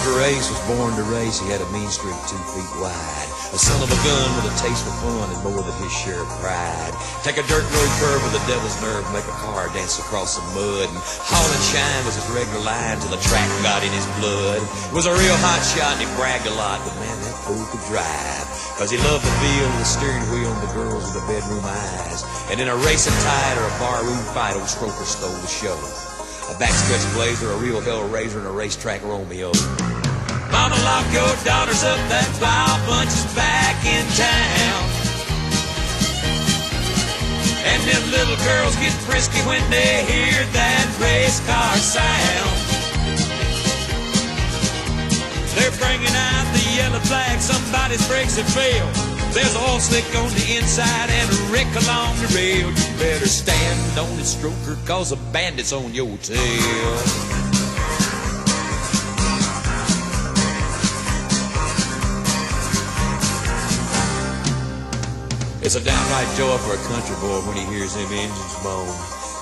Stroker Ace was born to race. He had a mean streak 2 feet wide. A son of a gun with a taste for fun and more than his share of pride. Take a dirt road curve with a devil's nerve, make a car dance across some mud. And haul and shine was his regular line till the track got in his blood. He was a real hot shot and he bragged a lot, but man, that fool could drive. Cause he loved the feel of the steering wheel and the girls with the bedroom eyes. And in a racing tide or a barroom fight, old Stroker stole the show. A backstretch blazer, a real hellraiser, and a racetrack Romeo. Mama, lock your daughters up, that wild bunch is back in town. And them little girls get frisky when they hear that race car sound. They're bringing out the yellow flag, somebody's brakes have failed. There's oil slick on the inside and a wreck along the rail. You better stand on it, Stroker, cause a bandit's on your tail. It's a downright joy for a country boy when he hears them engines moan.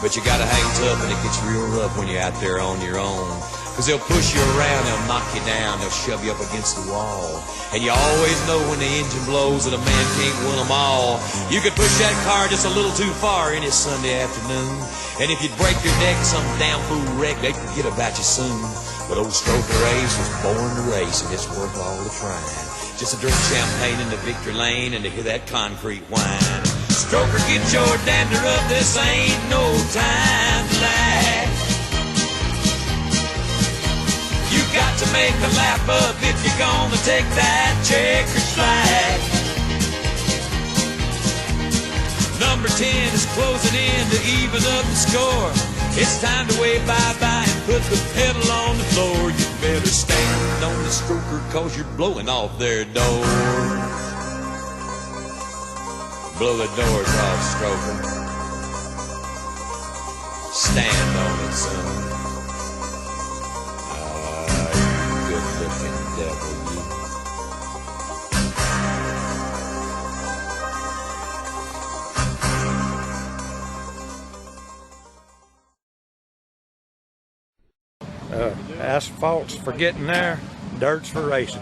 But you gotta hang tough and it gets real rough when you're out there on your own. Cause they'll push you around, they'll knock you down, they'll shove you up against the wall. And you always know when the engine blows that a man can't win them all. You could push that car just a little too far any Sunday afternoon. And if you'd break your neck, some damn fool wreck, they'd forget about you soon. But old Stroker Ace was born to race and it's worth all the trying. Just to drink champagne in the victory lane and to hear that concrete whine. Stroker, get your dander up, this ain't no time to lag. You got to make a lap up if you're gonna take that checkered flag. Number 10 is closing in to even up the score. It's time to wave bye-bye and put the pedal on the floor. You better stand on the Stroker cause you're blowing off their door. Blow the doors off, Stroker. Stand on it, son. You good-looking devil, you. Asphalt's for getting there, dirt's for racing.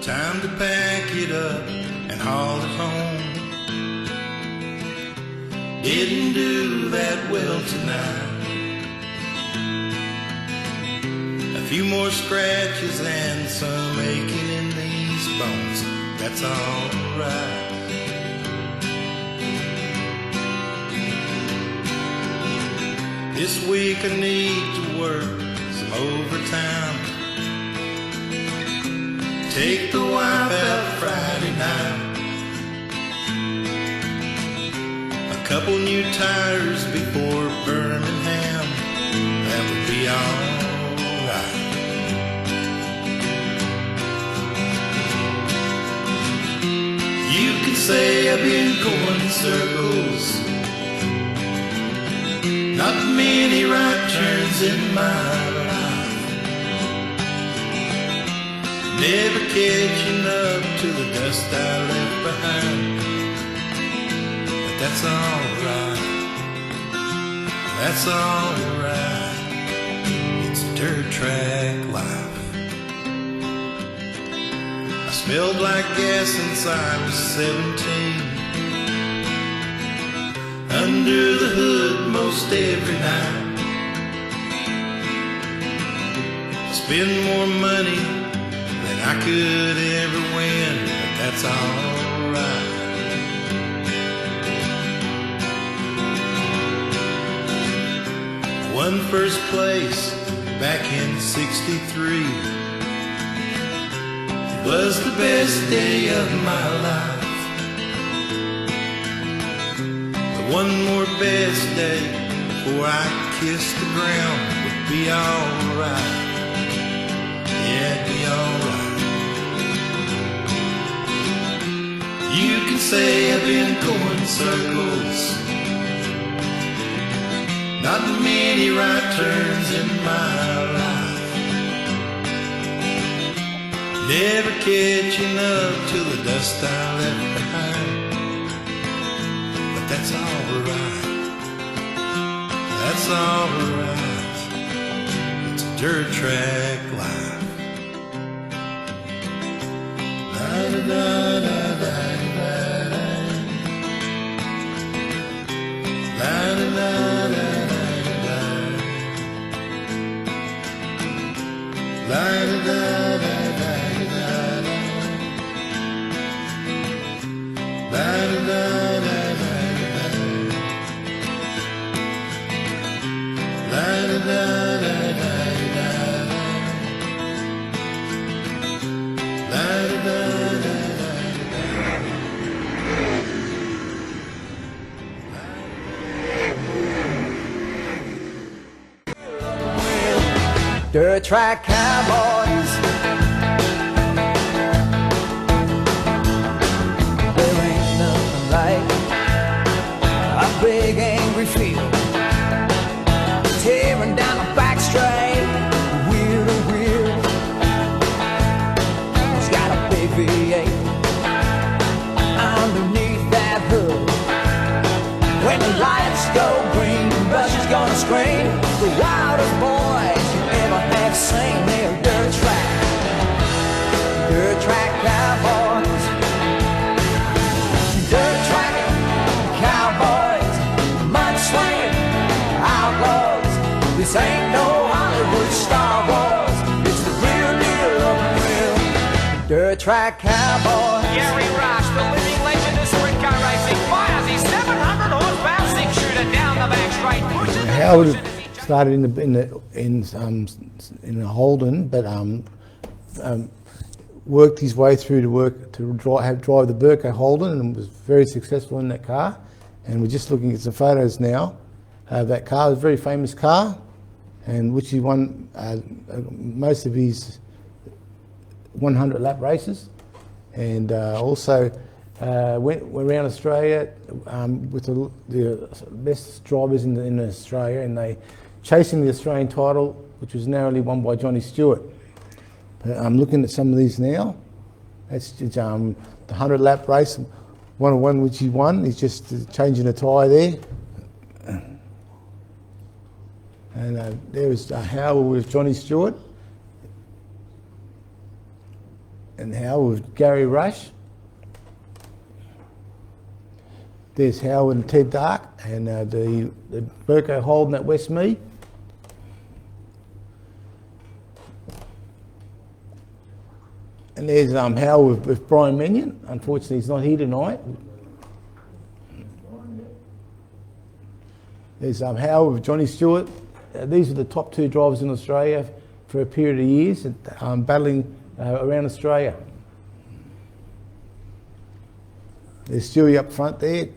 Time to pack it up and haul it home. Didn't do that well tonight. A few more scratches and some aching in these bones. That's alright. This week I need to work some overtime. Take the wife out Friday night. A couple new tires before Birmingham. That would be alright. You can say I've been going in circles. Not many right turns in my life. Never catching up to the dust I left behind. But that's alright. That's alright. It's dirt track life. I smelled like gas since I was 17. Under the hood most every night. I spend more money than I could ever win, but that's alright. Won first place back in '63. It was the best day of my life. One more best day before I kiss the ground would be alright. Yeah, it'd be alright. You can say I've been going in circles. Not many right turns in my life. Never catching up to the dust I left behind. that's alright. That's alright. It's a dirt track life. Dirt track cowboys, there ain't nothing like a big angry field, tearing down a back straight, wheel to wheel. He's got a big V8 underneath that hood. When the lights go green, Russia's gonna scream. The wildest boys have seen their dirt track cowboys, dirt track cowboys, mud-slinging outlaws. This ain't no Hollywood Star Wars, it's the real deal of the real dirt track cowboys. Gary Rush, the living legend of sprint car racing, fires his 700 horsepower six-shooter down the back straight, pushes Howard started in a Holden, but worked his way through to drive the Burko Holden, and was very successful in that car. And we're just looking at some photos now of that car. It was a very famous car, and which he won most of his 100 lap races, and also went around Australia with the best drivers in Australia, and they chasing the Australian title, which was narrowly won by Johnny Stewart. I'm looking at some of these now. That's the 100 lap race, one which he won. He's just changing a tyre there. And there was Howard with Johnny Stewart, and Howard with Gary Rush. There's Howard and Ted Dark, and the Burko Holden at Westmead. And there's Howard with Brian Menyon. Unfortunately, he's not here tonight. There's Howard with Johnny Stewart. These are the top two drivers in Australia for a period of years, battling around Australia. There's Stewie up front there.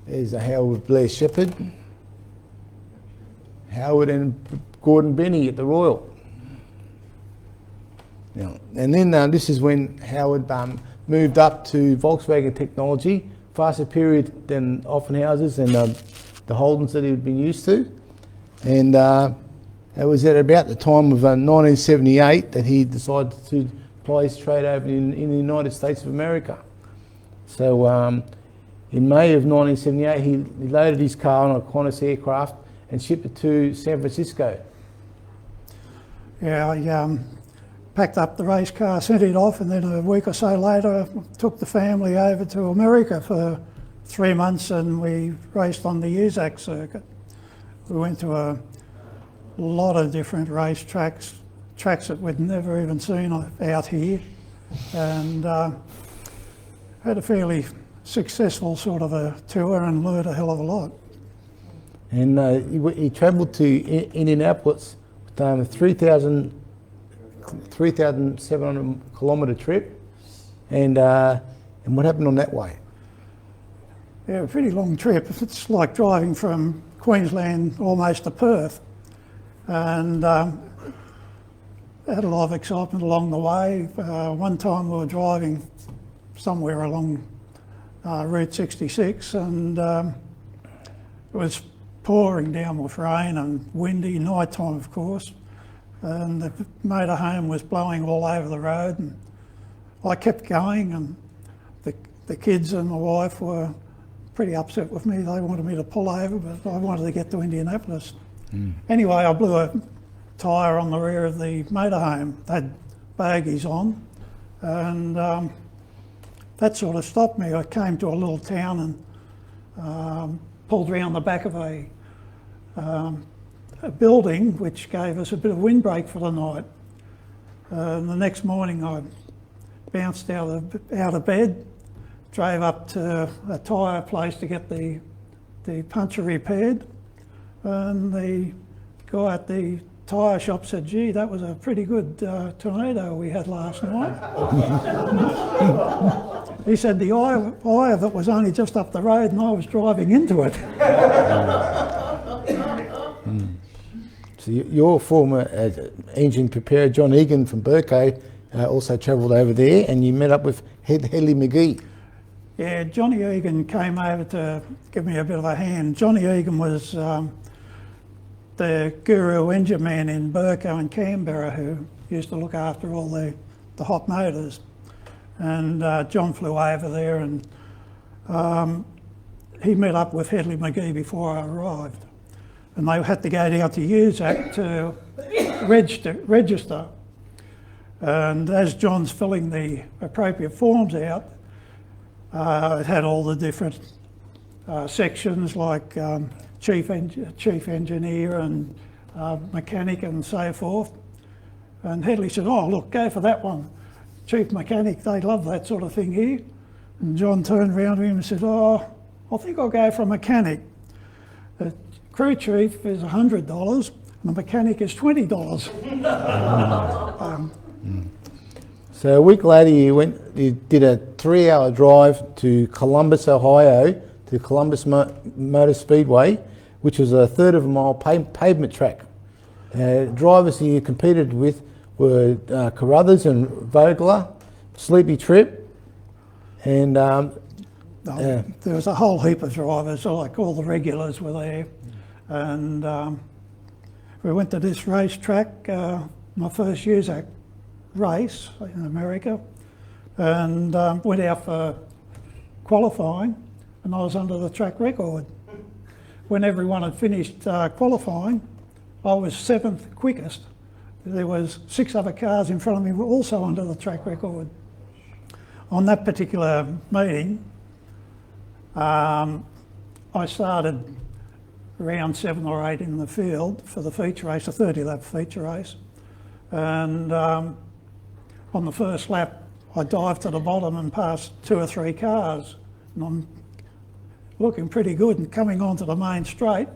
There's a Howard with Blair Shepherd. Howard and Gordon Benny at the Royal. Now, and then this is when Howard moved up to Volkswagen technology, far superior than Offenhauser's and the Holdens that he'd been used to. And it was at about the time of 1978 that he decided to apply his trade over in the United States of America. So in May of 1978, he loaded his car on a Qantas aircraft and shipped it to San Francisco. Yeah, I packed up the race car, sent it off, and then a week or so later took the family over to America for 3 months, and we raced on the USAC circuit. We went to a lot of different race tracks that we'd never even seen out here, and had a fairly successful sort of a tour and learned a hell of a lot. And he travelled to Indianapolis with a 3,700 kilometre trip, and what happened on that way? Yeah, a pretty long trip. It's like driving from Queensland almost to Perth, and had a lot of excitement along the way. One time we were driving somewhere along Route 66, and it was pouring down with rain and windy, night time of course, and the motorhome was blowing all over the road, and I kept going, and the kids and my wife were pretty upset with me. They wanted me to pull over, but I wanted to get to Indianapolis. Anyway, I blew a tyre on the rear of the motorhome. They had bogies on, and that sort of stopped me. I came to a little town and pulled around the back of a building, which gave us a bit of windbreak for the night. The next morning I bounced out of bed, drove up to a tyre place to get the puncture repaired, and the guy at the tyre shop said, "Gee, that was a pretty good tornado we had last night." He said the eye of it was only just up the road and I was driving into it. So your former engine preparer, John Egan from Burco, also travelled over there, and you met up with Hedley McGee. Yeah, Johnny Egan came over to give me a bit of a hand. Johnny Egan was the guru engine man in Burco and Canberra, who used to look after all the hot motors. And John flew over there, and he met up with Hedley McGee before I arrived. And they had to go down to USAC to register. And as John's filling the appropriate forms out, it had all the different sections like chief engineer and mechanic and so forth. And Hedley said, "Oh, look, go for that one. Chief mechanic, they love that sort of thing here." And John turned around to him and said, "Oh, I think I'll go for a mechanic. The crew chief is $100 and the mechanic is $20. So a week later you did a 3-hour drive to Columbus, Ohio, to Columbus Motor Speedway, which was a third of a mile pavement track. Drivers you competed with were Carruthers and Vogler, Sleepy Trip, and There was a whole heap of drivers, like all the regulars were there. And we went to this racetrack, my first USAC race in America, and went out for qualifying, and I was under the track record. When everyone had finished qualifying, I was 7th quickest. There was 6 other cars in front of me were also under the track record. On that particular meeting, I started round 7 or 8 in the field for the feature race, a 30-lap feature race. And on the first lap, I dived to the bottom and passed 2 or 3 cars. And I'm looking pretty good and coming onto the main straight.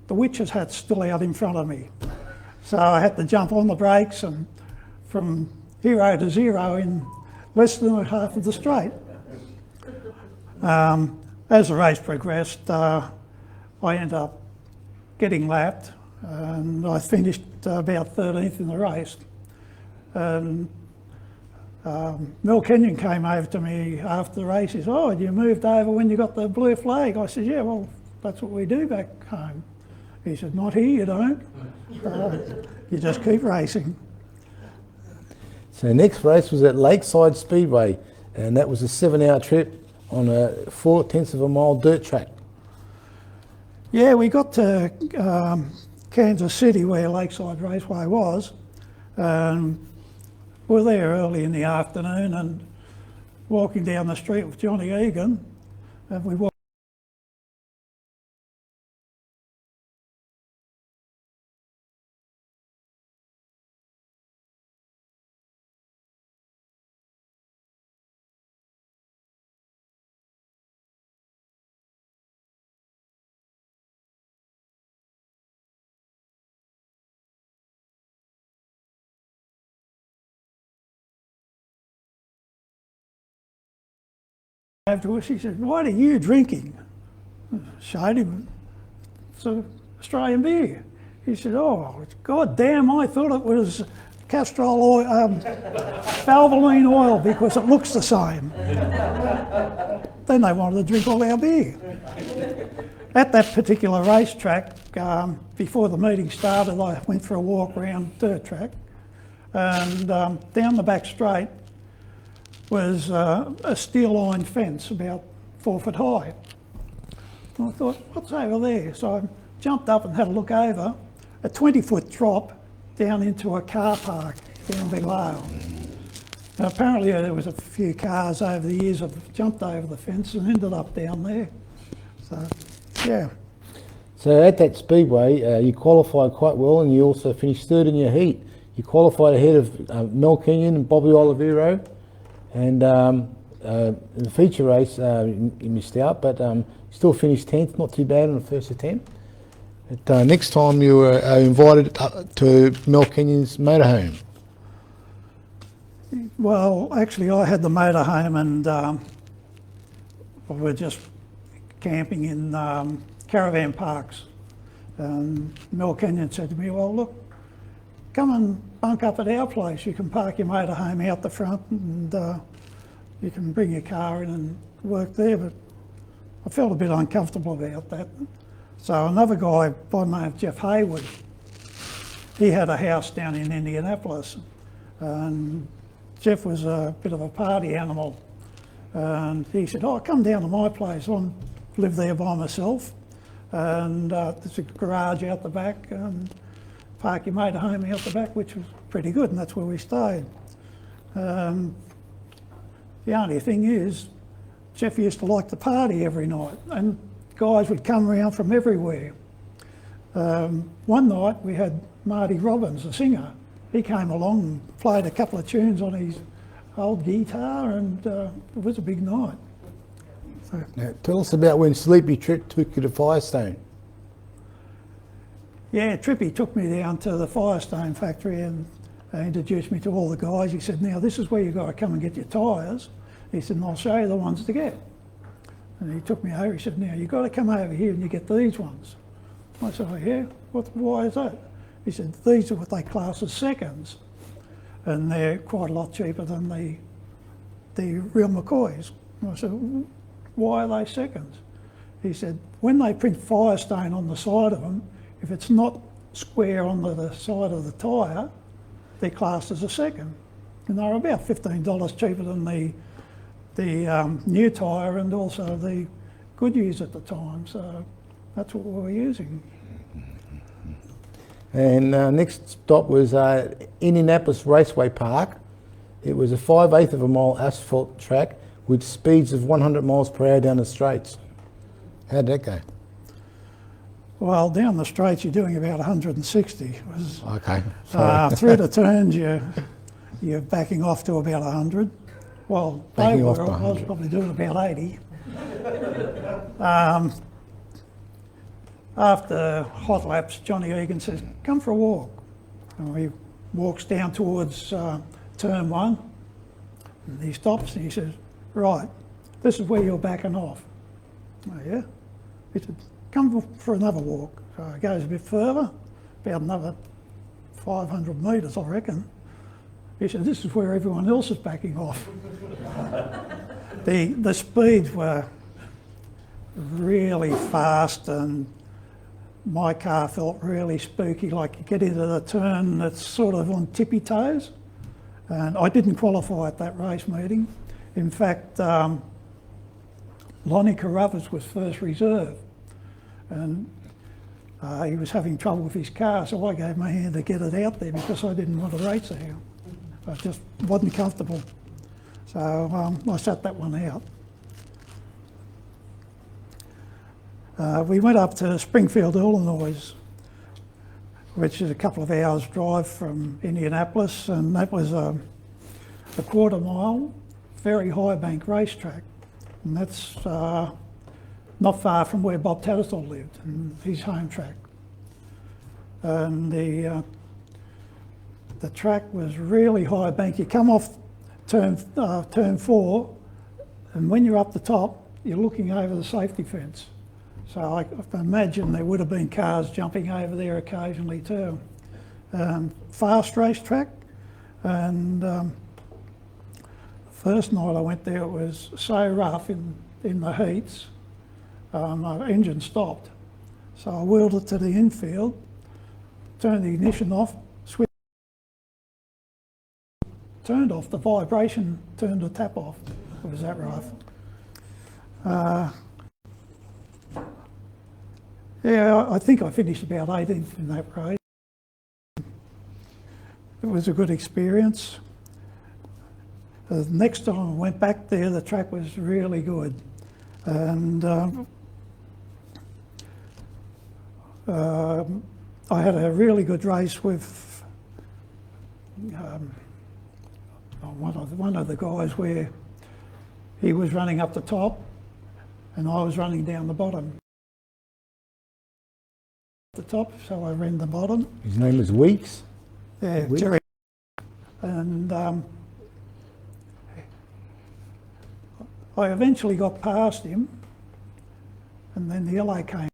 The witch's hat's still out in front of me. So I had to jump on the brakes and from hero to zero in less than a half of the straight. As the race progressed, I ended up getting lapped, and I finished about 13th in the race. And Mel Kenyon came over to me after the race. He said, "Oh, you moved over when you got the blue flag?" I said, "Yeah, well, that's what we do back home." He said, "Not here, you don't. You just keep racing." So the next race was at Lakeside Speedway, and that was a 7-hour trip on a 4/10 of a mile dirt track. Yeah, we got to Kansas City where Lakeside Raceway was. We're there early in the afternoon and walking down the street with Johnny Egan, and we walked afterwards. He said, "What are you drinking?" I showed him. It's Australian beer. He said, "Oh, God damn, I thought it was Castrol oil, Valvoline oil because it looks the same." Then they wanted to drink all our beer. At that particular racetrack, before the meeting started, I went for a walk around dirt track, and down the back straight was a steel line fence about 4 foot high. And I thought, what's over there? So I jumped up and had a look over, a 20-foot drop down into a car park down below. Now, apparently there was a few cars over the years have jumped over the fence and ended up down there. So, yeah. So at that speedway, you qualified quite well, and you also finished third in your heat. You qualified ahead of Mel Kenyon and Bobby Olivero, and in the feature race you missed out, but still finished 10th, not too bad on the first attempt. But, next time you were invited to Mel Kenyon's motorhome. Well, actually I had the motorhome, and we were just camping in caravan parks. And Mel Kenyon said to me, well, look, come and bunk up at our place. You can park your motorhome out the front, and you can bring your car in and work there. But I felt a bit uncomfortable about that. So another guy by the name of Jeff Hayward, he had a house down in Indianapolis, and Jeff was a bit of a party animal, and he said, oh, come down to my place. I live there by myself, and there's a garage out the back, and park your motorhome out the back, which was pretty good, and that's where we stayed. The only thing is, Jeff used to like to party every night, and guys would come around from everywhere. One night we had Marty Robbins, the singer. He came along and played a couple of tunes on his old guitar, and it was a big night. So, Now, tell us about when Sleepy took you to Firestone. yeah, Trippy took me down to the Firestone factory and introduced me to all the guys. He said, now this is where you've got to come and get your tyres. He said, and I'll show you the ones to get. And he took me over, he said, now you've got to come over here and you get these ones. I said, oh yeah, why is that? He said, these are what they class as seconds, and they're quite a lot cheaper than the real McCoys. And I said, why are they seconds? He said, when they print Firestone on the side of them, if it's not square on the side of the tyre, they're classed as a second. And they're about $15 cheaper than the new tyre and also the Goodyears at the time. So that's what we were using. And next stop was Indianapolis Raceway Park. It was a 5/8 of a mile asphalt track with speeds of 100 miles per hour down the straights. How'd that go? Well, down the straights you're doing about 160. It was, Okay. through the turns you're backing off to about 100. Well, Backing they off were, to I was 100. probably doing about 80. After hot laps, Johnny Egan says, come for a walk. And he walks down towards turn 1, and he stops and he says, right, this is where you're backing off. Oh yeah? He said, come for another walk. So he goes a bit further, about another 500 metres I reckon. He said, this is where everyone else is backing off. The speeds were really fast, and my car felt really spooky, like you get into the turn that's sort of on tippy toes. And I didn't qualify at that race meeting. In fact, Lonnie Carruthers was first reserve, and he was having trouble with his car, so I gave my hand to get it out there because I didn't want to race there. I just wasn't comfortable. So I sat that one out. We went up to Springfield, Illinois, which is a couple of hours drive from Indianapolis, and that was a quarter mile, very high bank racetrack. And that's not far from where Bob Tattersall lived, and his home track. And the track was really high bank. You come off turn 4, and when you're up the top, you're looking over the safety fence. So I imagine there would have been cars jumping over there occasionally too. Fast racetrack, and first night I went there, it was so rough in the heats. my engine stopped. So I wheeled it to the infield, turned the ignition off, switched, turned off, the vibration turned the tap off. It was that rough. Yeah, I think I finished about 18th in that race. It was a good experience. The next time I went back there, the track was really good. And I had a really good race with one of the guys where he was running up the top and I was running down the bottom. The top, so I ran the bottom. His name is Weeks. Yeah, Weeks. Jerry. And I eventually got past him, and then the yellow came.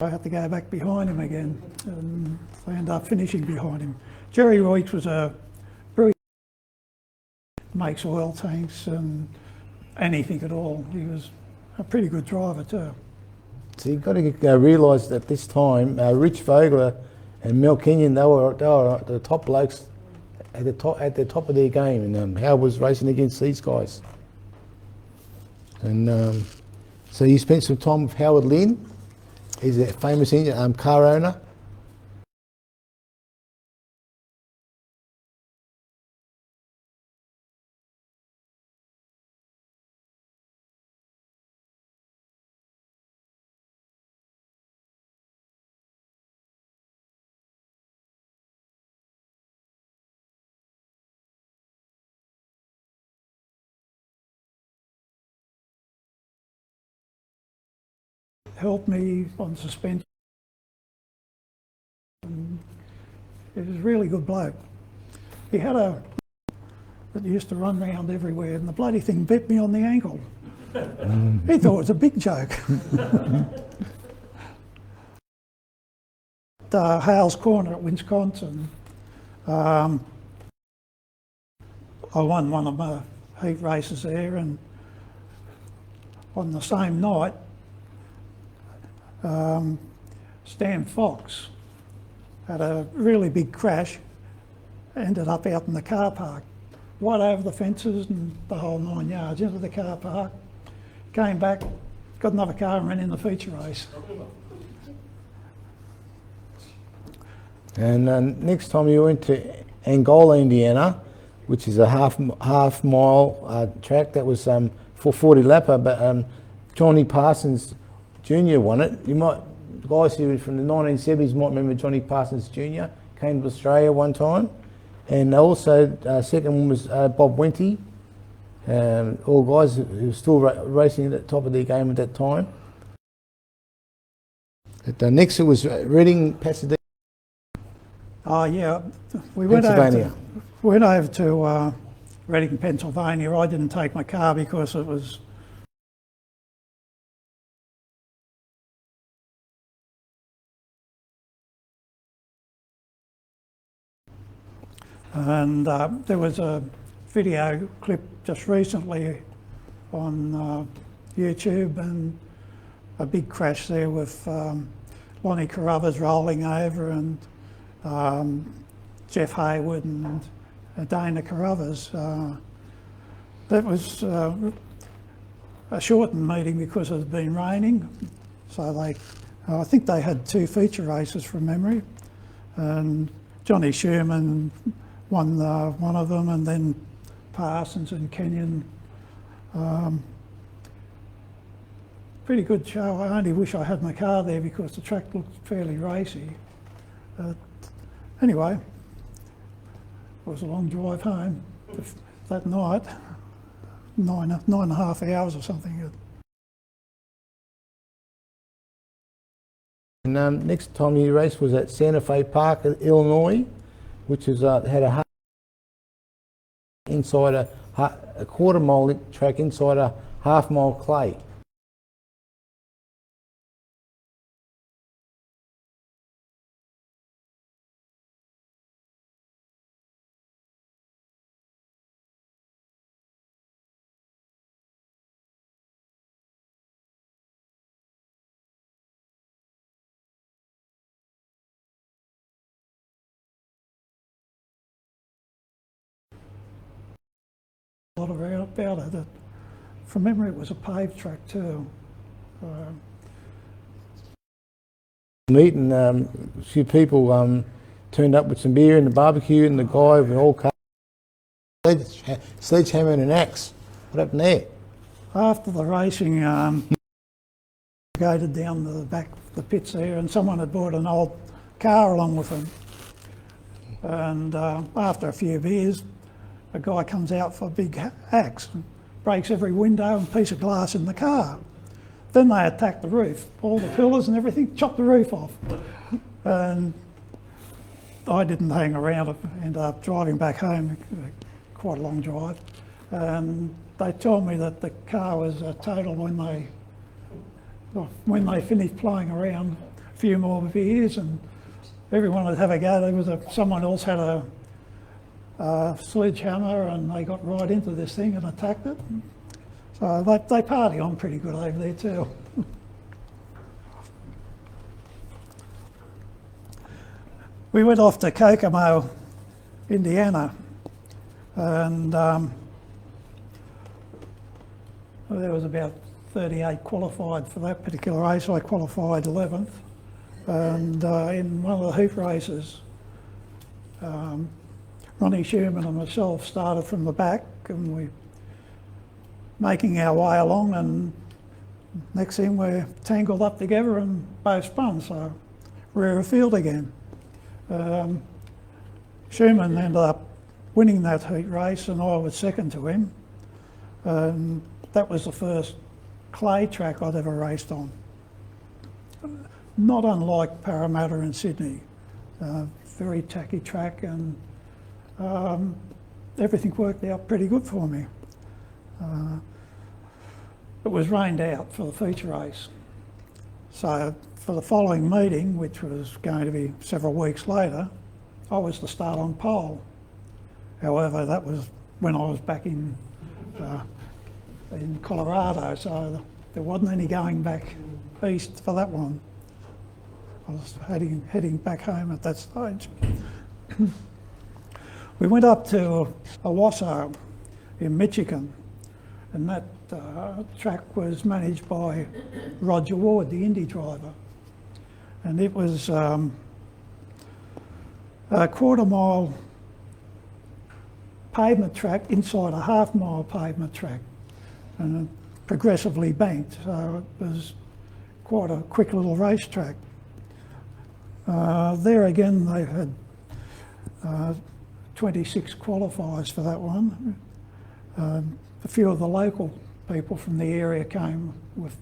I had to go back behind him again, and I ended up finishing behind him. Jerry Weeks was a very makes oil tanks and anything at all. He was a pretty good driver too. So you've got to realise that this time, Rich Vogler and Mel Kenyon, they were the top blokes at the top of their game, and Howard was racing against these guys. And so you spent some time with Howard Lynn. He's a famous car owner. Helped me on suspension. And he was a really good bloke. He had a that used to run around everywhere, and the bloody thing bit me on the ankle. He thought it was a big joke. Hales Corner at Wisconsin, I won one of my heat races there, and on the same night, Stan Fox had a really big crash, ended up out in the car park, right over the fences and the whole 9 yards into the car park, came back, got another car and ran in the feature race. And next time you went to Angola, Indiana, which is a half mile track that was for 40 lapper, but Johnny Parsons Jr. won it. You might, guys who from the 1970s might remember Johnny Parsons Jr. came to Australia one time. And also, second one was Bob Wenty. All guys who were still racing at the top of their game at that time. But, next it was Reading, Pasadena. Oh yeah, we went over to Reading, Pennsylvania. I didn't take my car because it was and there was a video clip just recently on YouTube, and a big crash there with Lonnie Carruthers rolling over and Jeff Hayward and Dana Carruthers. That was a shortened meeting because it had been raining, so I think they had 2 feature races from memory, and Johnny Sherman won one of them, and then Parsons and Kenyon. Pretty good show. I only wish I had my car there because the track looked fairly racy. Anyway, it was a long drive home that night, nine and a half hours or something. And next time you raced was at Santa Fe Park, Illinois, which is had a inside a quarter mile track inside a half mile clay. lot about it. From memory, it was a paved track too. Meeting a few people turned up with some beer and the barbecue, and the guy with all cars, sledgehammer and an axe. What happened there? After the racing, gated down the back of the pits there, and someone had brought an old car along with them. And after a few beers, a guy comes out for a big axe and breaks every window and piece of glass in the car. Then they attacked the roof, all the pillars and everything, chopped the roof off. And I didn't hang around, I ended up driving back home, quite a long drive. And they told me that the car was totaled when they finished playing around a few more beers, and everyone would have a go. There was someone else had a sledgehammer, and they got right into this thing and attacked it. So they party on pretty good over there too. We went off to Kokomo, Indiana, and there was about 38 qualified for that particular race. I qualified 11th, and in one of the heat races, Ronnie Sherman and myself started from the back, and we making our way along, and next thing we're tangled up together and both spun, so rear of field again. Sherman ended up winning that heat race, and I was second to him. That was the first clay track I'd ever raced on. Not unlike Parramatta in Sydney. Very tacky track, and everything worked out pretty good for me. It was rained out for the feature race. So for the following meeting, which was going to be several weeks later, I was to start on pole. However, that was when I was back in Colorado, so there wasn't any going back east for that one. I was heading back home at that stage. We went up to Owasso in Michigan, and that track was managed by Roger Ward, the Indy driver. And it was a quarter-mile pavement track inside a half-mile pavement track, and progressively banked, so it was quite a quick little racetrack. There again, they had 26 qualifiers for that one. A few of the local people from the area came with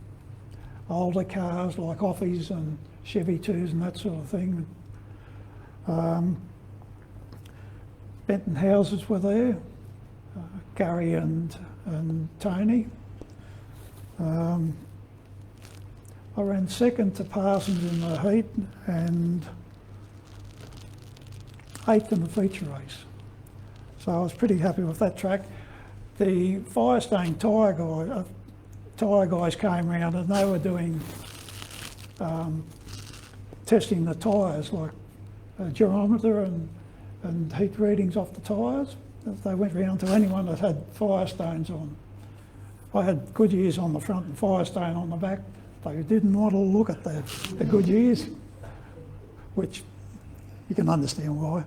older cars like Offies and Chevy 2s and that sort of thing. Benton Houses were there, Gary and Tony. I ran second to Parsons in the heat and 8th in the feature race. So I was pretty happy with that track. The Firestone tyre guys came round, and they were doing testing the tyres, like a gyrometer and heat readings off the tyres. They went round to anyone that had Firestones on. I had Goodyears on the front and Firestone on the back. They didn't want to look at the Goodyears, which you can understand why.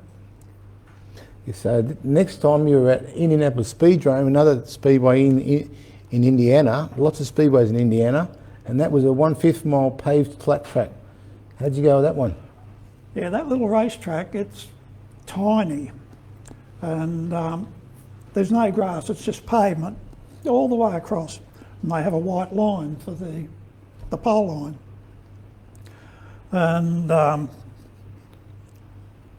So next time you're at Indianapolis Speedrome, another speedway in Indiana, lots of speedways in Indiana, and that was a 1/5 mile paved flat track. How'd you go with that one? Yeah, that little racetrack, it's tiny, and there's no grass, it's just pavement all the way across, and they have a white line for the pole line. And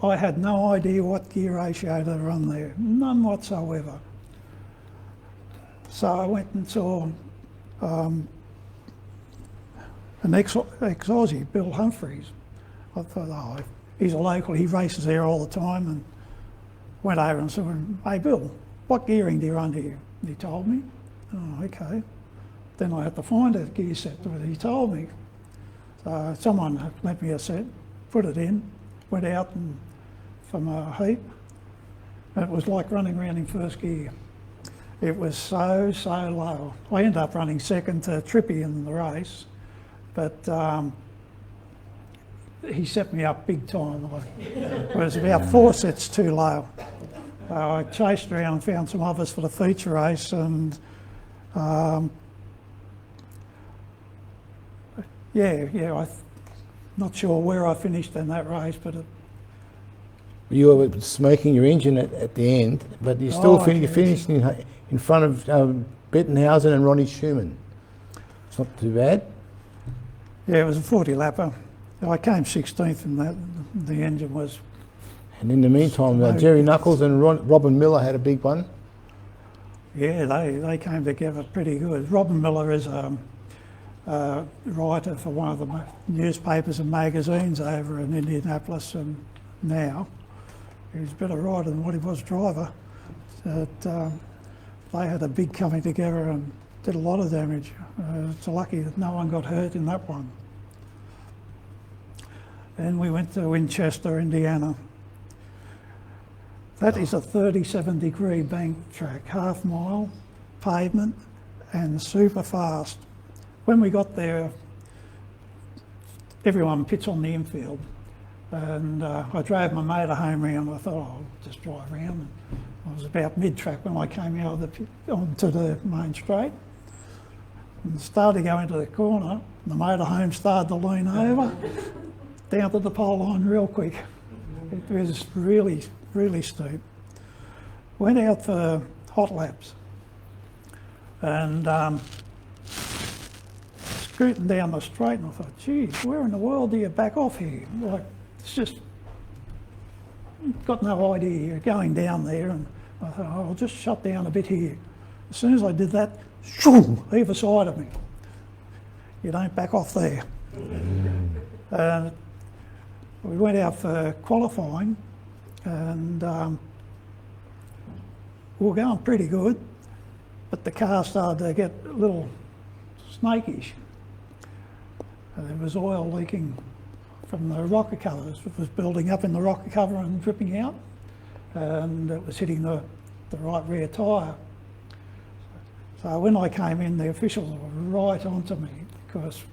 I had no idea what gear ratio to run there, none whatsoever. So I went and saw an ex-Aussie, Bill Humphreys. I thought, oh, he's a local, he races there all the time, and went over and said, hey Bill, what gearing do you run here? And he told me. Oh, okay. Then I had to find a gear set that he told me. So someone lent me a set, put it in, went out and from a heat, and it was like running around in first gear. It was so low. I ended up running second to Trippy in the race, but he set me up big time. It was about 4 sets too low. I chased around and found some others for the feature race, and I'm not sure where I finished in that race, but You were smoking your engine at the end, but you still finished in front of Bettenhausen and Ronnie Schumann. It's not too bad. yeah, it was a 40 lapper. I came 16th in that. The engine was. And in the meantime, Jerry Knuckles and Robin Miller had a big one. Yeah, they came together pretty good. Robin Miller is a writer for one of the newspapers and magazines over in Indianapolis, and now he's a better writer than what he was driver. But, they had a big coming together and did a lot of damage. It's lucky that no one got hurt in that one. Then we went to Winchester, Indiana. That is a 37-degree bank track, half mile, pavement, and super fast. When we got there, everyone pits on the infield, and I drove my motor home round. I thought, I'll just drive around. I was about mid-track when I came out of the pit onto the main straight, and started to go into the corner. The motorhome started to lean over, down to the pole line real quick. It was really steep. Went out for hot laps, and scooting down the straight, and I thought, geez, where in the world do you back off here? Like, it's just, got no idea. You're going down there, and I thought, oh, I'll just shut down a bit here. As soon as I did that, shoo, either side of me. You don't back off there. We went out for qualifying, and we were going pretty good, but the car started to get a little snakish. There was oil leaking from the rocker covers. It was building up in the rocker cover and dripping out, and it was hitting the right rear tyre. So when I came in, the officials were right onto me because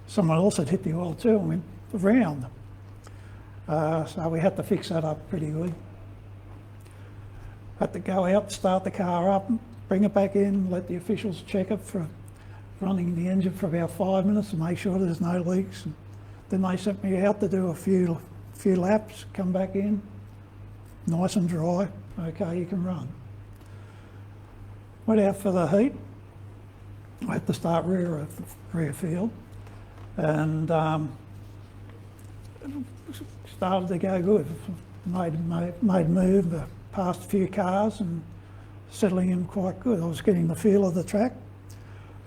someone else had hit the oil too and went round. So we had to fix that up pretty good. Had to go out, start the car up, bring it back in, let the officials check it for running the engine for about 5 minutes to make sure there's no leaks. And then they sent me out to do a few laps, come back in, nice and dry. Okay, you can run. Went out for the heat. I had to start rear field, and started to go good. Made move, past a few cars and settling in quite good. I was getting the feel of the track,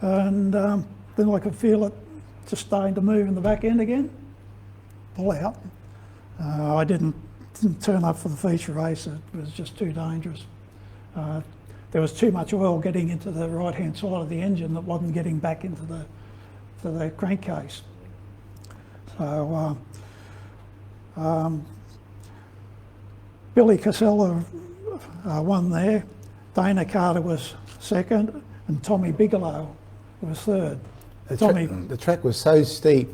and then I could feel it just starting to move in the back end again, pull out. I didn't turn up for the feature race. It was just too dangerous. There was too much oil getting into the right-hand side of the engine that wasn't getting back into the crankcase. So Billy Casella won there. Dana Carter was second, and Tommy Bigelow was third. The track was so steep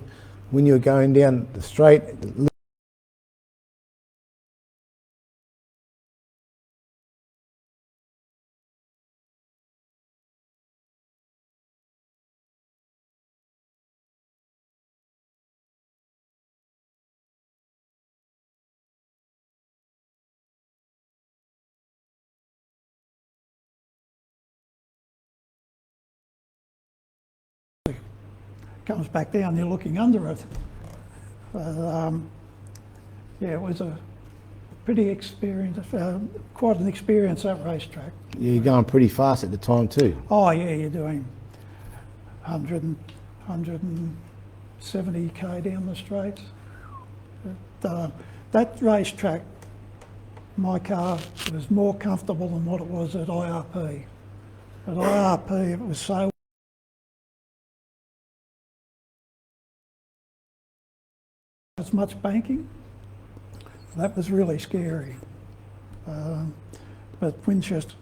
when you were going down the straight. Comes back down, you're looking under it. Yeah, it was a pretty experience, quite an experience, that racetrack. You're going pretty fast at the time too. Oh yeah, you're doing 170k down the straight. That racetrack, my car was more comfortable than what it was at IRP. At IRP, it was so as much banking. That was really scary. But Winchester,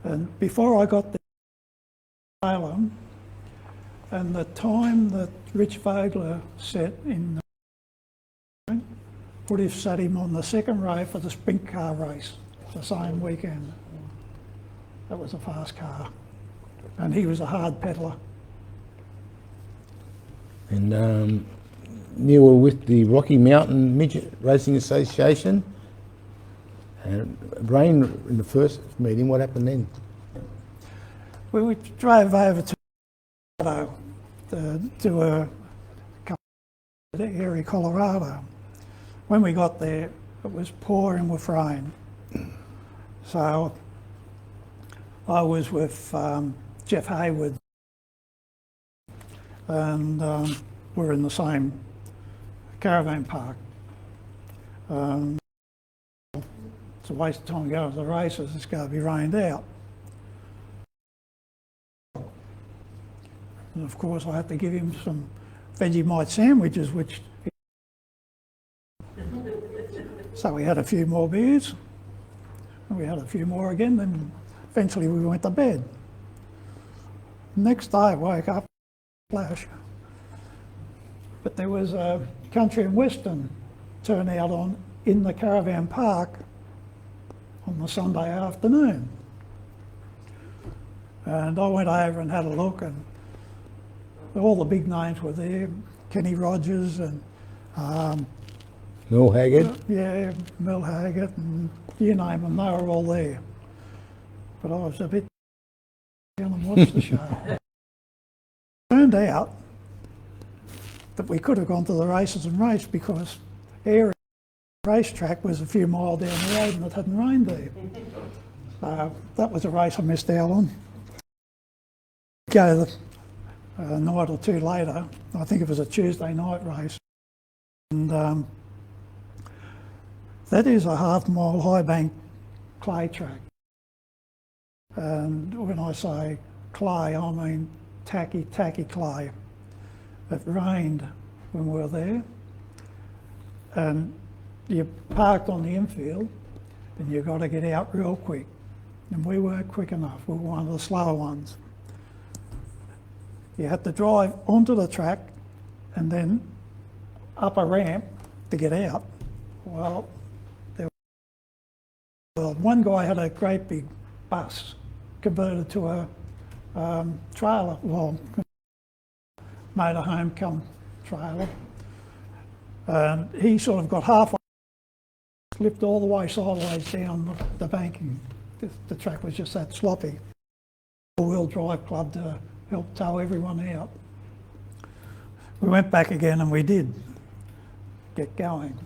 And before I got the Salem, and the time that Rich Vogler set in would have sat him on the second row for the sprint car race the same weekend. That was a fast car. And he was a hard peddler. And you were with the Rocky Mountain Midget Racing Association. And Rain, in the first meeting, what happened then? We drove over to a area, Colorado. When we got there, it was pouring with rain. So I was with Jeff Hayward, and we're in the same caravan park. It's a waste of time going to the races, it's going to be rained out. And of course I had to give him some Vegemite sandwiches, which so we had a few more beers, and we had a few more again, then eventually we went to bed. Next day I woke up, flash, but there was a country and western turnout on in the caravan park on the Sunday afternoon. And I went over and had a look, and all the big names were there, Kenny Rogers and Mel Haggard? yeah, Mel Haggard, and you name them, they were all there. But I was a bit down and watched the show. Turned out that we could have gone to the races and raced because Airy racetrack was a few miles down the road and it hadn't rained there. So that was a race I missed out on. Go a night or two later, I think it was a Tuesday night race, and that is a half-mile high bank clay track. And when I say clay, I mean tacky clay. It rained when we were there, and you parked on the infield and you got to get out real quick. And we weren't quick enough, we were one of the slower ones. You had to drive onto the track and then up a ramp to get out. Well, one guy had a great big bus converted to a trailer, well, motorhome come trailer. And he sort of got halfway, slipped all the way sideways down the banking. The track was just that sloppy. All-wheel drive club to help tow everyone out. We went back again and we did get going.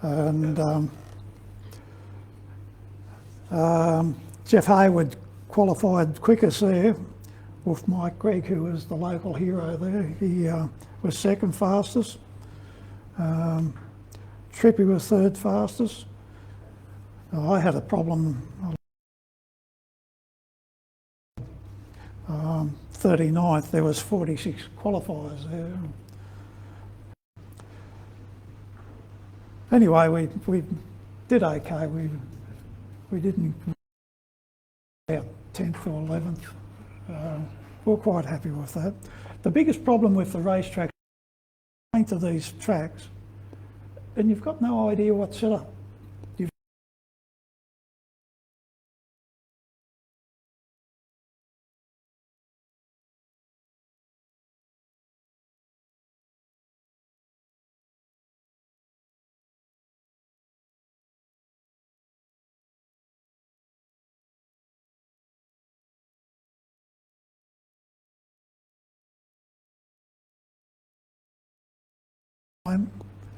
And Jeff Hayward qualified quickest there with Mike Gregg, who was the local hero there. He was second fastest. Trippy was third fastest. I had a problem. 39th, there was 46 qualifiers there. Anyway, we did okay. We didn't about 10th or 11th. We're quite happy with that. The biggest problem with the racetrack, going to these tracks, and you've got no idea what's set up.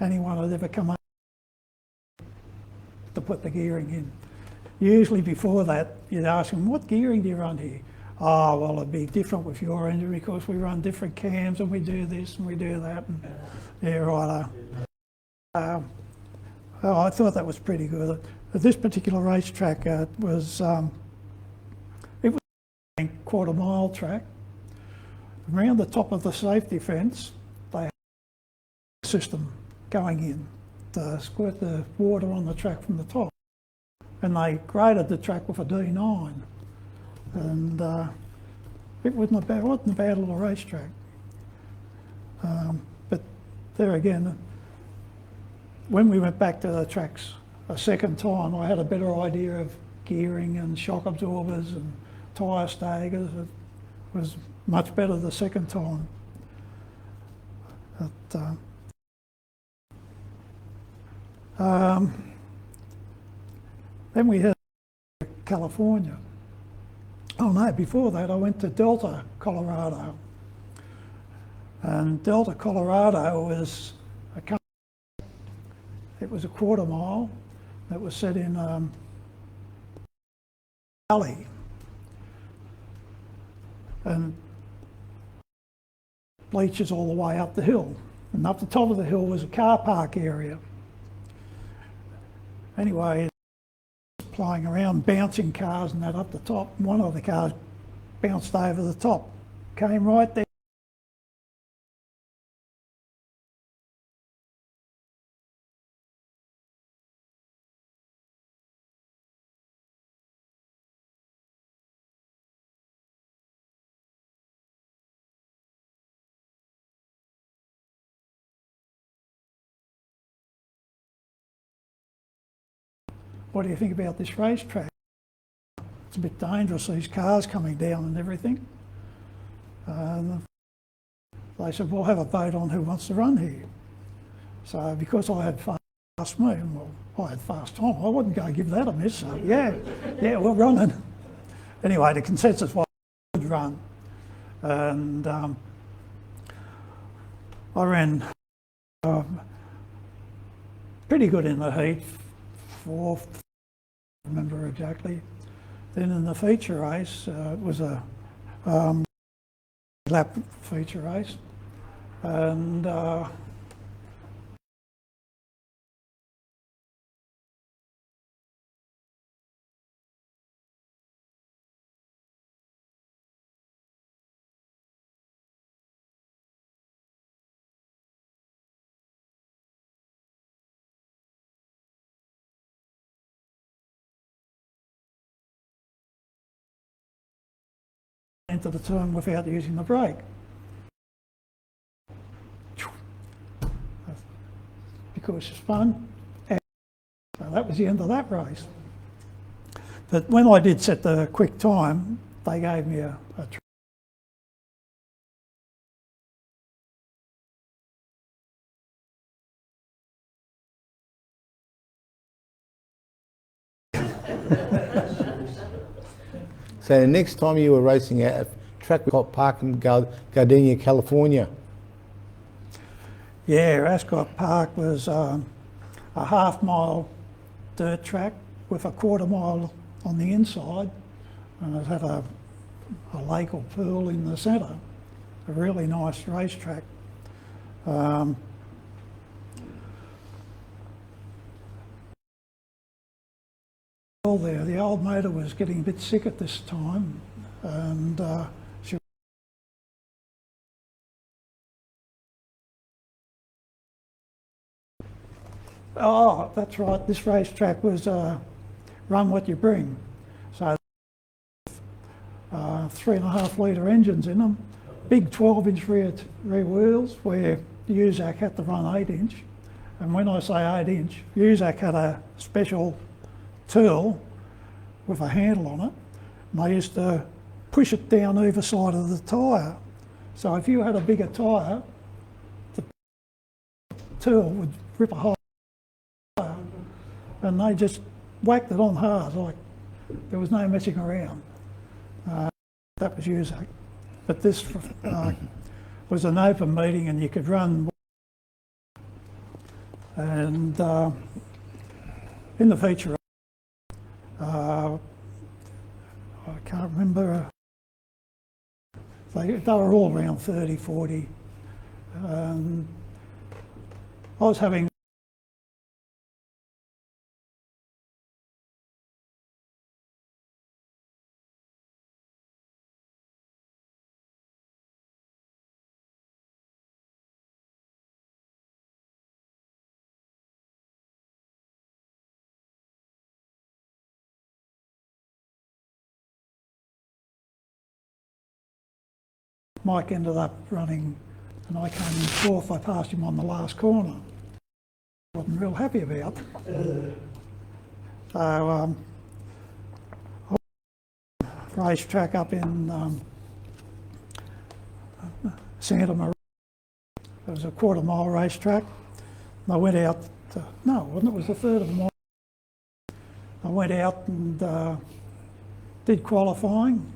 Anyone had ever come up to put the gearing in. Usually before that, you'd ask them, what gearing do you run here? Oh, well, it'd be different with your engine because we run different cams and we do this and we do that. And, yeah, right. I thought that was pretty good. This particular racetrack was a quarter-mile track. Around the top of the safety fence, they had a system going in to squirt the water on the track from the top. And they graded the track with a D9. and it wasn't a bad little racetrack. But there again, when we went back to the tracks a second time, I had a better idea of gearing and shock absorbers and tyre staggers. It was much better the second time. But, then we had California. Oh no, before that I went to Delta, Colorado. And Delta, Colorado was it was a quarter mile that was set in valley. And bleachers all the way up the hill. And up the top of the hill was a car park area. Anyway, playing around, bouncing cars and that up the top. One of the cars bounced over the top, came right there. What do you think about this racetrack? It's a bit dangerous, these cars coming down and everything. They said, we'll have a vote on who wants to run here. So because I had fast me, well, I had fast time, I wouldn't go give that a miss. So yeah, we're running. Anyway, the consensus was I would run. And I ran pretty good in the heat, fourth, I remember exactly. Then in the feature race, it was a lap feature race, and into the turn without using the brake. Because it's fun. And so that was the end of that race. But when I did set the quick time, they gave me a So the next time you were racing at a track called Park in Gardenia, California. Yeah, Ascot Park was a half-mile dirt track with a quarter mile on the inside, and it had a lake or pool in the centre. A really nice racetrack. There, the old motor was getting a bit sick at this time, and she oh, that's right, this racetrack was run what you bring. So 3.5 litre engines in them, big 12-inch rear wheels where the USAC had to run 8-inch. And when I say 8-inch, USAC had a special tool with a handle on it, and they used to push it down either side of the tyre. So if you had a bigger tyre, the tool would rip a hole in the tyre, and they just whacked it on hard, like there was no messing around. That was USAC. But this was an open meeting and you could run. And in the feature, I can't remember, they were all around 30, 40. I was having Mike ended up running, and I came in fourth. I passed him on the last corner. Wasn't real happy about. So, racetrack up in Santa Maria. It was a quarter-mile racetrack. And I went out. No, it was a third of a mile. I went out and did qualifying.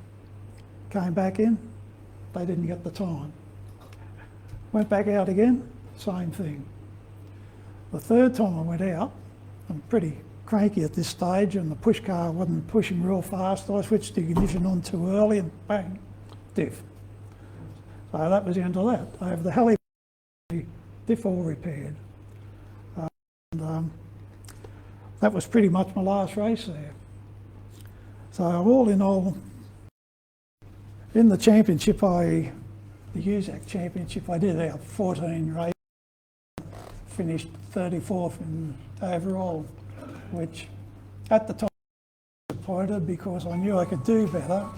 Came back in. They didn't get the time. Went back out again. Same thing. The third time I went out, I'm pretty cranky at this stage, and the push car wasn't pushing real fast. I switched the ignition on too early and bang, diff. So that was the end of that. I have the heli diff all repaired. And that was pretty much my last race there. So all in all, in the championship, the USAC championship, I did out 14 races, finished 34th in overall, which at the time I was disappointed because I knew I could do better.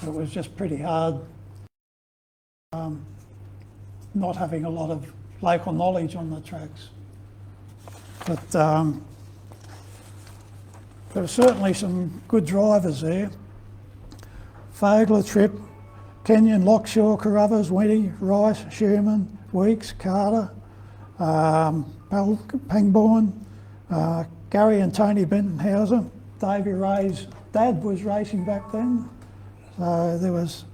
It was just pretty hard not having a lot of local knowledge on the tracks. But there were certainly some good drivers there. Fogler, Tripp, Kenyon, Lockshaw, Carruthers, Winnie, Rice, Sherman, Weeks, Carter, Pangborn, Gary and Tony Bentonhauser. Davey Ray's dad was racing back then. So there was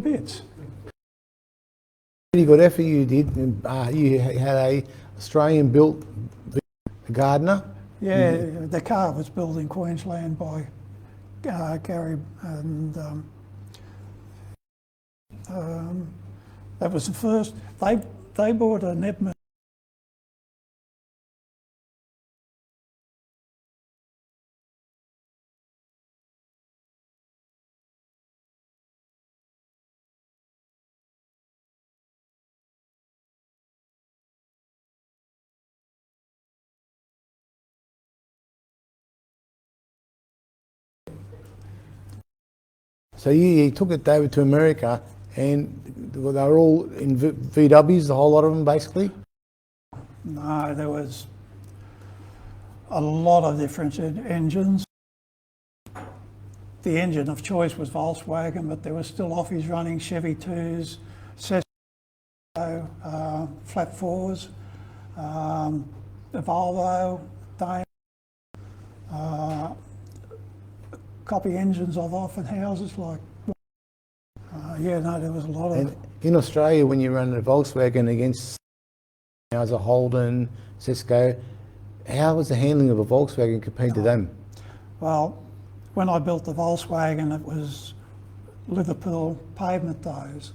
bits. Pretty good effort you did. You had a Australian-built Gardner. Yeah, the car was built in Queensland by Gary, and that was the first. They bought an Edmund. So you took it over to America, and they were all in VWs, the whole lot of them, basically? No, there was a lot of different engines. The engine of choice was Volkswagen, but there were still Offies running, Chevy 2s, flat 4s, the Volvo, Daimler, copy engines of often houses like, yeah, no, there was a lot of. And in Australia, when you run a Volkswagen against as a Holden, Cisco, how was the handling of a Volkswagen compared to them? Well, when I built the Volkswagen, it was Liverpool pavement days.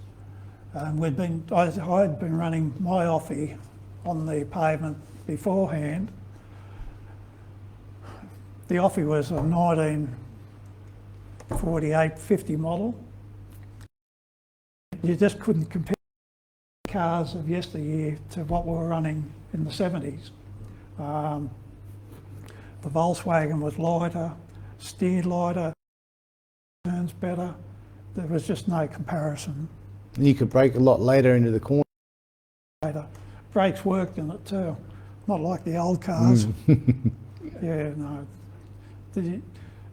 I'd been running my Offie on the pavement beforehand. The Offie was a 1948-50 model. You just couldn't compare cars of yesteryear to what we were running in the 70s. The Volkswagen was lighter, steered lighter, turns better. There was just no comparison. And you could brake a lot later into the corner. Later. Brakes worked in it too, not like the old cars. Yeah, no. It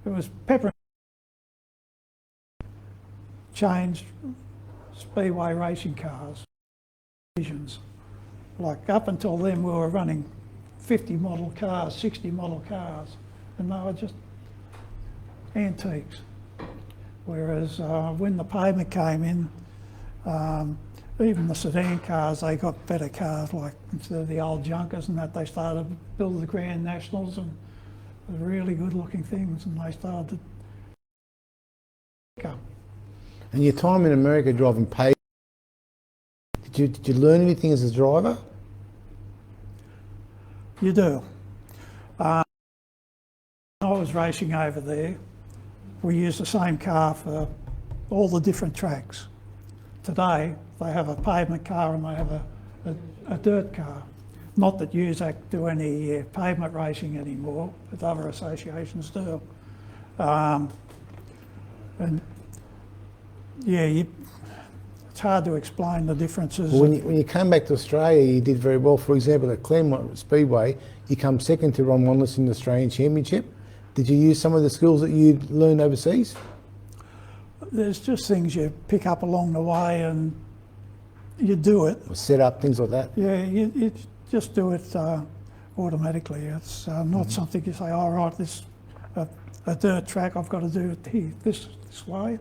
was pepper changed speedway racing cars. Like up until then we were running 50 model cars, 60 model cars, and they were just antiques. Whereas when the pavement came in, even the sedan cars, they got better cars, like instead of the old junkers and that, they started to build the Grand Nationals and really good looking things, and they started to pick up. And your time in America driving pavement, did you learn anything as a driver? You do. I was racing over there. We used the same car for all the different tracks. Today, they have a pavement car and they have a dirt car. Not that USAC do any pavement racing anymore, but other associations do. And yeah, it's hard to explain the differences. Well, when you came back to Australia, you did very well. For example, at Claremont Speedway, you come second to Ron Wanless in the Australian Championship. Did you use some of the skills that you learned overseas? There's just things you pick up along the way and you do it. Or set up, things like that? Yeah, you just do it automatically. It's not something you say, all right, this a dirt track, I've got to do it here, this way.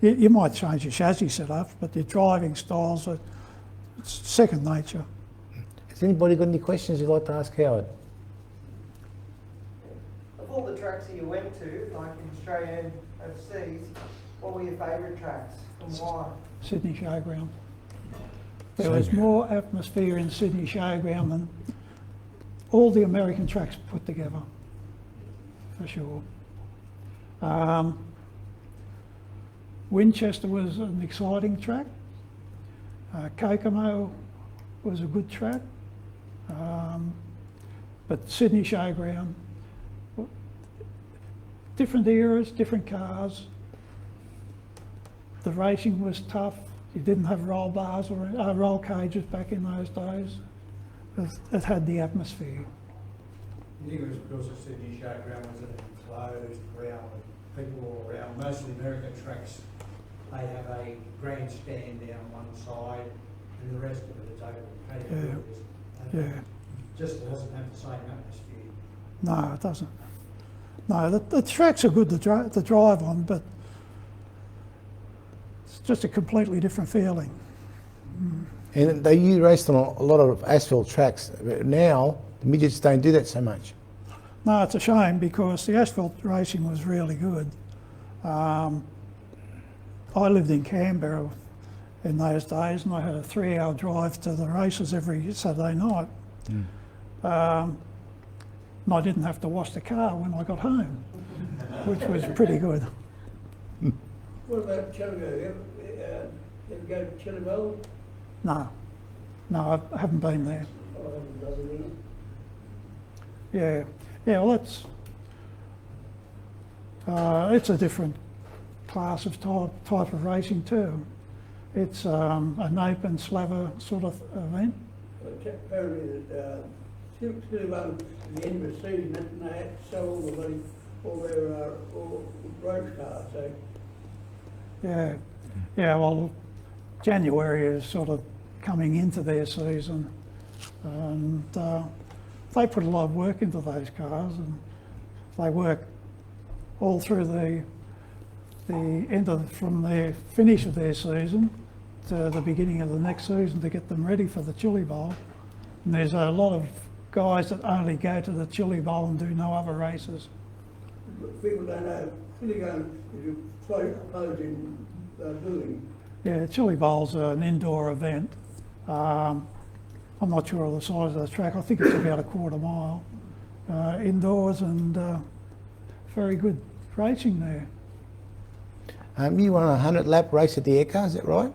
You might change your chassis setup, but your driving styles are it's second nature. Has anybody got any questions you'd like to ask Howard? Of all the tracks that you went to, like in Australia and overseas, what were your favourite tracks and why? Sydney Showground. There was more atmosphere in Sydney Showground than all the American tracks put together, for sure. Winchester was an exciting track. Kokomo was a good track. But Sydney Showground, different eras, different cars. The racing was tough. You didn't have roll bars or roll cages back in those days. It had the atmosphere. I think it was because the Sydney Showground was an enclosed ground with people all around. Most of the American tracks, they have a grandstand down one side and the rest of it is open patio. Yeah. Just doesn't have the same atmosphere. No, it doesn't. No, the tracks are good to drive on, but it's just a completely different feeling. And you raced on a lot of asphalt tracks. Now, the midgets don't do that so much. No, it's a shame because the asphalt racing was really good. I lived in Canberra in those days and I had a 3-hour drive to the races every Saturday night. And I didn't have to wash the car when I got home, which was pretty good. What about Chilliwack? Ever go to Chilliwack? No, I haven't been there. Oh, I haven't done it. Yeah, well it's a different class of type of racing too. It's an open slaver sort of event. Apparently that Chilliwack at the end of the season, and they had to sell all their race cars. So. Yeah, well, January is sort of coming into their season and they put a lot of work into those cars and they work all through the end from the finish of their season to the beginning of the next season to get them ready for the Chili Bowl. And there's a lot of guys that only go to the Chili Bowl and do no other races. People don't know. Chili going is opposing building. Yeah, Chili Bowl's an indoor event. I'm not sure of the size of the track. I think it's about a quarter mile indoors and very good racing there. You won a 100-lap race at the Aircar, is that right?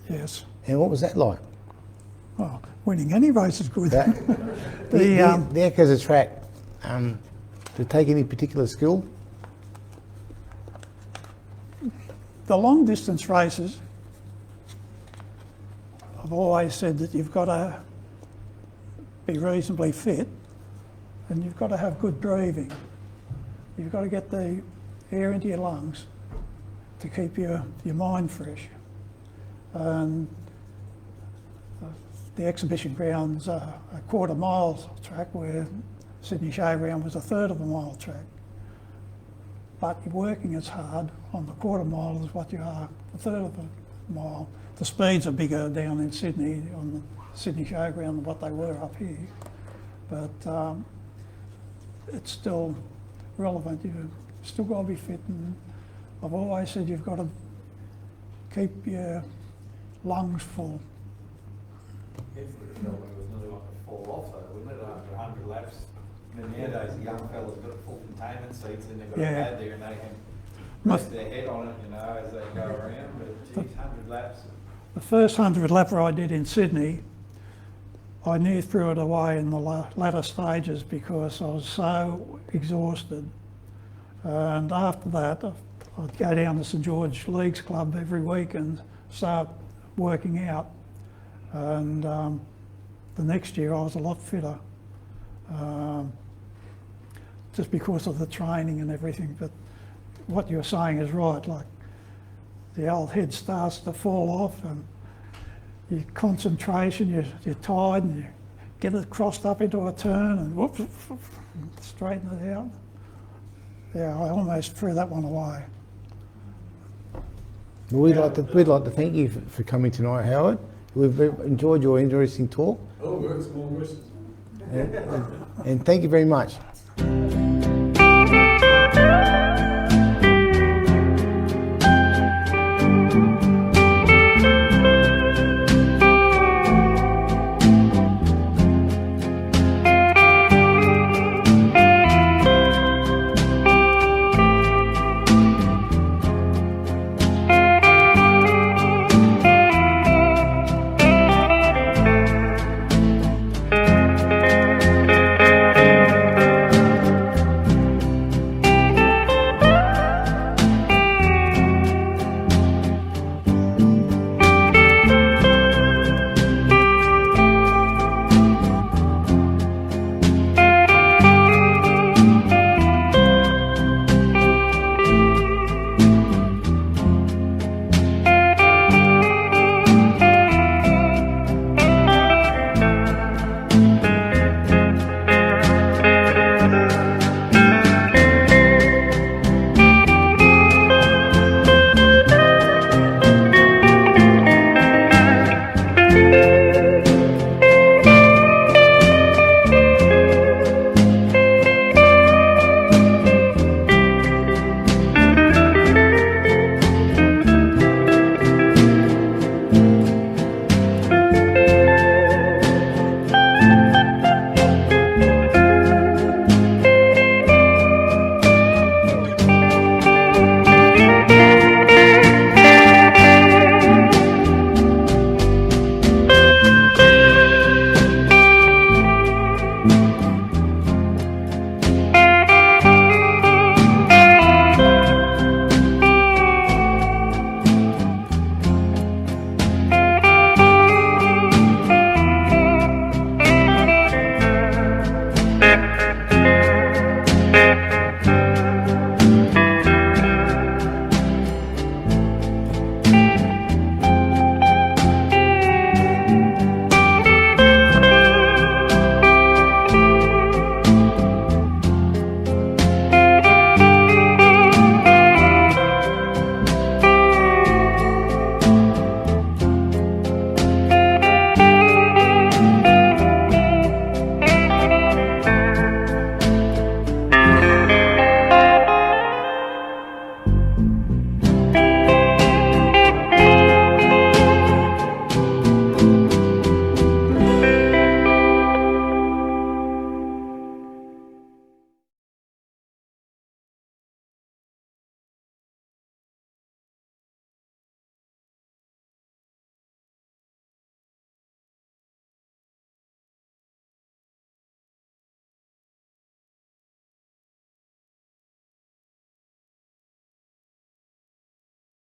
Yes. And what was that like? Oh, winning any race is good. The Aircar's a track. Did it take any particular skill? The long distance races, I've always said that you've got to be reasonably fit and you've got to have good breathing. You've got to get the air into your lungs to keep your mind fresh. And the exhibition ground's a quarter mile track where Sydney Showground was a third of a mile track. But you're working as hard on the quarter mile as what you are a third of a mile. The speeds are bigger down in Sydney on the Sydney Showground than what they were up here. But it's still relevant. You've still got to be fit. And I've always said you've got to keep your lungs full. It was nearly like a fall off though, wasn't it, after 100 100 laps. And then nowadays, the young fellas got full containment seats and they've got Yeah. a pad there and they can Must- rest their head on it, you know, as they go around. But geez, 100 laps. The first 100 lapper I did in Sydney, I near threw it away in the latter stages because I was so exhausted. And after that, I'd go down to St George Leagues Club every week and start working out. And the next year I was a lot fitter, just because of the training and everything. But what you're saying is right, like the old head starts to fall off and your concentration, you're tired and you get it crossed up into a turn and whoops, straighten it out. Yeah, I almost threw that one away. Well, we'd like to thank you for coming tonight, Howard. We've enjoyed your interesting talk. Oh, it's more wishes. And thank you very much.